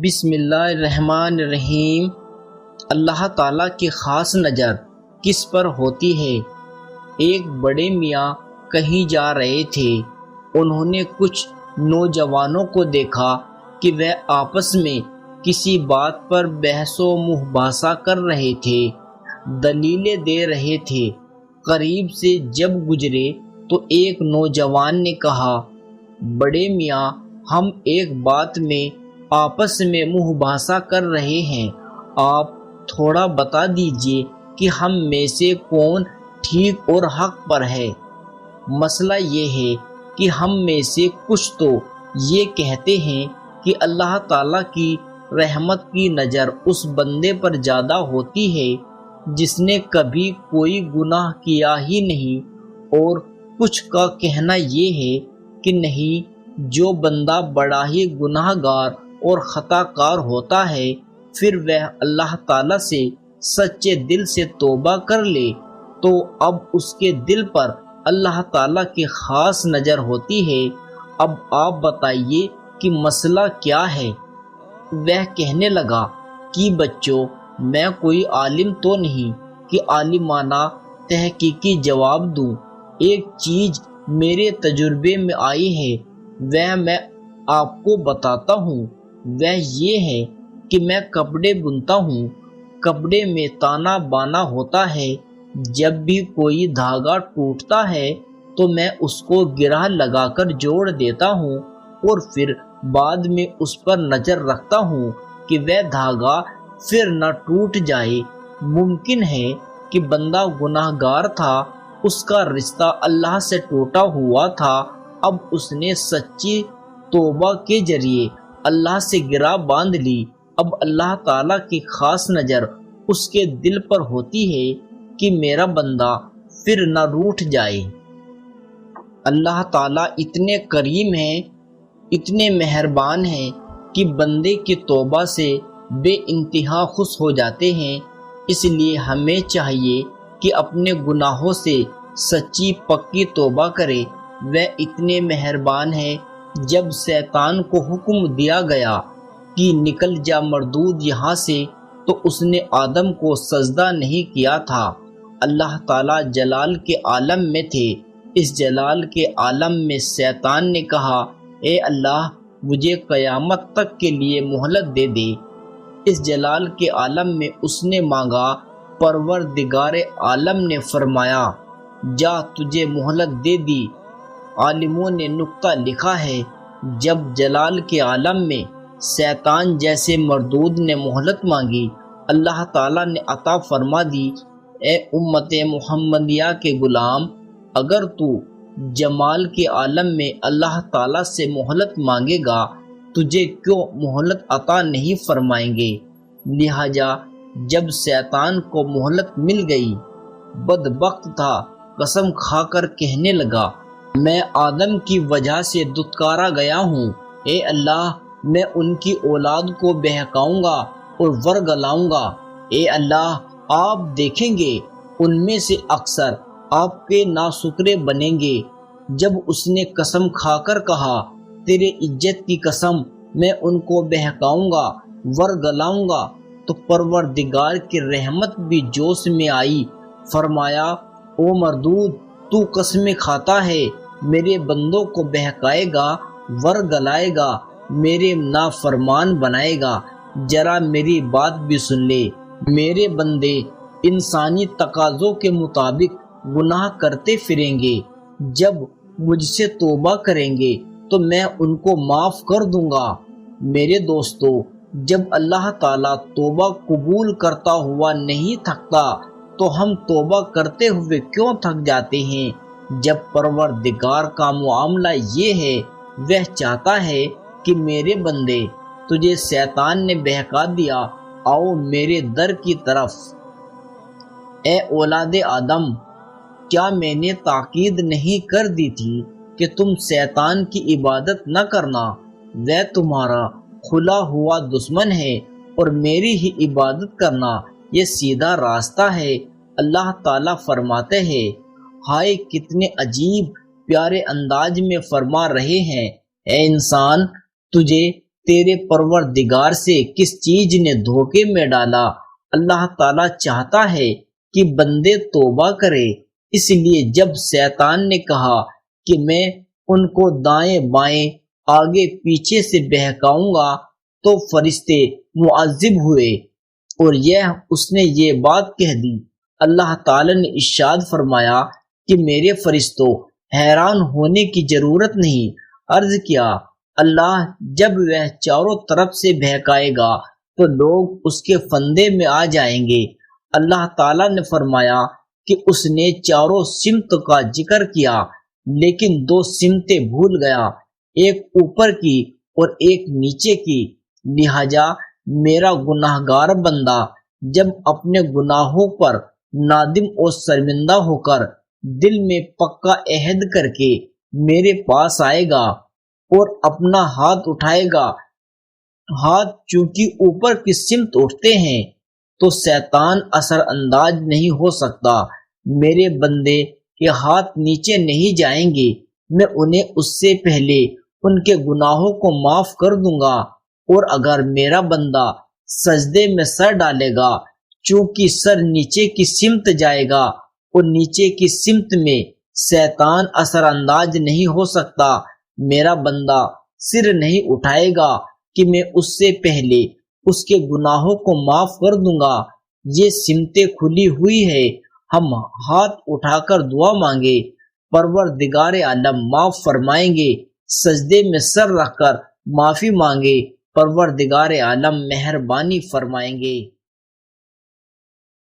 بسم اللہ الرحمن الرحیم۔ اللہ تعالیٰ کی خاص نظر کس پر ہوتی ہے؟ ایک بڑے میاں کہیں جا رہے تھے۔ انہوں نے کچھ نوجوانوں کو دیکھا کہ وہ آپس میں کسی بات پر بحث و مباحثہ کر رہے تھے، دلیلیں دے رہے تھے۔ قریب سے جب گزرے تو ایک نوجوان نے کہا، بڑے میاں، ہم ایک بات میں آپس میں مباحثہ کر رہے ہیں، آپ تھوڑا بتا دیجئے کہ ہم میں سے کون ٹھیک اور حق پر ہے۔ مسئلہ یہ ہے کہ ہم میں سے کچھ تو یہ کہتے ہیں کہ اللہ تعالیٰ کی رحمت کی نظر اس بندے پر زیادہ ہوتی ہے جس نے کبھی کوئی گناہ کیا ہی نہیں، اور کچھ کا کہنا یہ ہے کہ نہیں، جو بندہ بڑا ہی گناہ گار اور خطا کار ہوتا ہے، پھر وہ اللہ تعالیٰ سے سچے دل سے توبہ کر لے تو اب اس کے دل پر اللہ تعالیٰ کی خاص نظر ہوتی ہے۔ اب آپ بتائیے کہ مسئلہ کیا ہے؟ وہ کہنے لگا کہ بچوں، میں کوئی عالم تو نہیں کہ عالمانہ تحقیقی جواب دوں۔ ایک چیز میرے تجربے میں آئی ہے، وہ میں آپ کو بتاتا ہوں۔ وہ یہ ہے کہ میں کپڑے بنتا ہوں۔ کپڑے میں تانا بانا ہوتا ہے۔ جب بھی کوئی دھاگا ٹوٹتا ہے تو میں اس کو گرہ لگا کر جوڑ دیتا ہوں، اور پھر بعد میں اس پر نظر رکھتا ہوں کہ وہ دھاگا پھر نہ ٹوٹ جائے۔ ممکن ہے کہ بندہ گناہ گار تھا، اس کا رشتہ اللہ سے ٹوٹا ہوا تھا، اب اس نے سچی توبہ کے ذریعے اللہ سے گرہ باندھ لی۔ اب اللہ تعالیٰ کی خاص نظر اس کے دل پر ہوتی ہے کہ میرا بندہ پھر نہ روٹھ جائے۔ اللہ تعالیٰ اتنے کریم ہیں، اتنے مہربان ہیں کہ بندے کی توبہ سے بے انتہا خوش ہو جاتے ہیں۔ اس لیے ہمیں چاہیے کہ اپنے گناہوں سے سچی پکی توبہ کرے۔ وہ اتنے مہربان ہیں، جب شیطان کو حکم دیا گیا کہ نکل جا مردود یہاں سے، تو اس نے آدم کو سجدہ نہیں کیا تھا۔ اللہ تعالیٰ جلال کے عالم میں تھے۔ اس جلال کے عالم میں شیطان نے کہا، اے اللہ، مجھے قیامت تک کے لیے مہلت دے دے۔ اس جلال کے عالم میں اس نے مانگا، پروردگار عالم نے فرمایا، جا، تجھے مہلت دے دی۔ عالموں نے نقطہ لکھا ہے، جب جلال کے عالم میں شیطان جیسے مردود نے مہلت مانگی، اللہ تعالیٰ نے عطا فرما دی۔ اے امت محمدیہ کے غلام، اگر تو جمال کے عالم میں اللہ تعالیٰ سے مہلت مانگے گا، تجھے کیوں مہلت عطا نہیں فرمائیں گے؟ لہٰذا جب شیطان کو مہلت مل گئی، بدبخت تھا، قسم کھا کر کہنے لگا، میں آدم کی وجہ سے دتکارا گیا ہوں۔ اے اللہ، میں ان کی اولاد کو بہکاؤں گا اور ورگلاؤں گا۔ اے اللہ، آپ دیکھیں گے ان میں سے اکثر آپ کے ناشکرے بنیں گے۔ جب اس نے قسم کھا کر کہا، تیرے عزت کی قسم، میں ان کو بہکاؤں گا، ورگلاؤں گا، تو پروردگار کی رحمت بھی جوش میں آئی۔ فرمایا، او مردود، تو قسمیں کھاتا ہے، میرے بندوں کو بہکائے گا، ورگلائے گا، میرے نافرمان بنائے گا۔ ذرا میری بات بھی سن لے۔ میرے بندے انسانی تقاضوں کے مطابق گناہ کرتے پھریں گے، جب مجھ سے توبہ کریں گے تو میں ان کو معاف کر دوں گا۔ میرے دوستو، جب اللہ تعالیٰ توبہ قبول کرتا ہوا نہیں تھکتا تو ہم توبہ کرتے ہوئے کیوں تھک جاتے ہیں؟ جب پروردگار کا معاملہ یہ ہے، وہ چاہتا ہے کہ میرے بندے، تجھے شیطان نے بہکا دیا، آؤ میرے در کی طرف۔ اے اولاد آدم، کیا میں نے تاکید نہیں کر دی تھی کہ تم شیطان کی عبادت نہ کرنا؟ وہ تمہارا کھلا ہوا دشمن ہے، اور میری ہی عبادت کرنا یہ سیدھا راستہ ہے۔ اللہ تعالیٰ فرماتے ہیں، ہائے کتنے عجیب پیارے انداز میں فرما رہے ہیں، اے انسان، تجھے تیرے پروردگار سے کس چیز نے دھوکے میں ڈالا؟ اللہ تعالیٰ چاہتا ہے کہ بندے توبہ کرے، اس لیے جب شیطان نے کہا کہ میں ان کو دائیں بائیں آگے پیچھے سے بہکاؤں گا تو فرشتے معذب ہوئے، اور اس نے یہ بات کہہ دی۔ اللہ تعالیٰ نے ارشاد فرمایا کہ میرے فرشتوں، حیران ہونے کی ضرورت نہیں۔ عرض کیا، اللہ جب وہ چاروں طرف سے بہکائے گا تو لوگ اس کے فندے میں آ جائیں گے۔ اللہ تعالیٰ نے فرمایا کہ اس نے چاروں سمت کا ذکر کیا لیکن دو سمتیں بھول گیا، ایک اوپر کی اور ایک نیچے کی۔ لہذا میرا گناہ گار بندہ جب اپنے گناہوں پر نادم اور شرمندہ ہو کر دل میں پکا عہد کر کے میرے پاس آئے گا اور اپنا ہاتھ اٹھائے گا، ہاتھ چونکہ اوپر کی سمت اٹھتے ہیں تو شیطان اثر انداز نہیں ہو سکتا۔ میرے بندے کے ہاتھ نیچے نہیں جائیں گے، میں انہیں اس سے پہلے ان کے گناہوں کو معاف کر دوں گا، اور اگر میرا بندہ سجدے میں سر ڈالے گا چونکہ سر نیچے کی سمت جائے گا اور نیچے کی سمت میں شیطان اثر انداز نہیں ہو سکتا، میرا بندہ سر نہیں اٹھائے گا کہ میں اس سے پہلے اس کے گناہوں کو معاف کر دوں گا۔ یہ سمتیں کھلی ہوئی ہے، ہم ہاتھ اٹھا کر دعا مانگے، پروردگار عالم معاف فرمائیں گے، سجدے میں سر رکھ کر معافی مانگے، پروردگار عالم مہربانی فرمائیں گے۔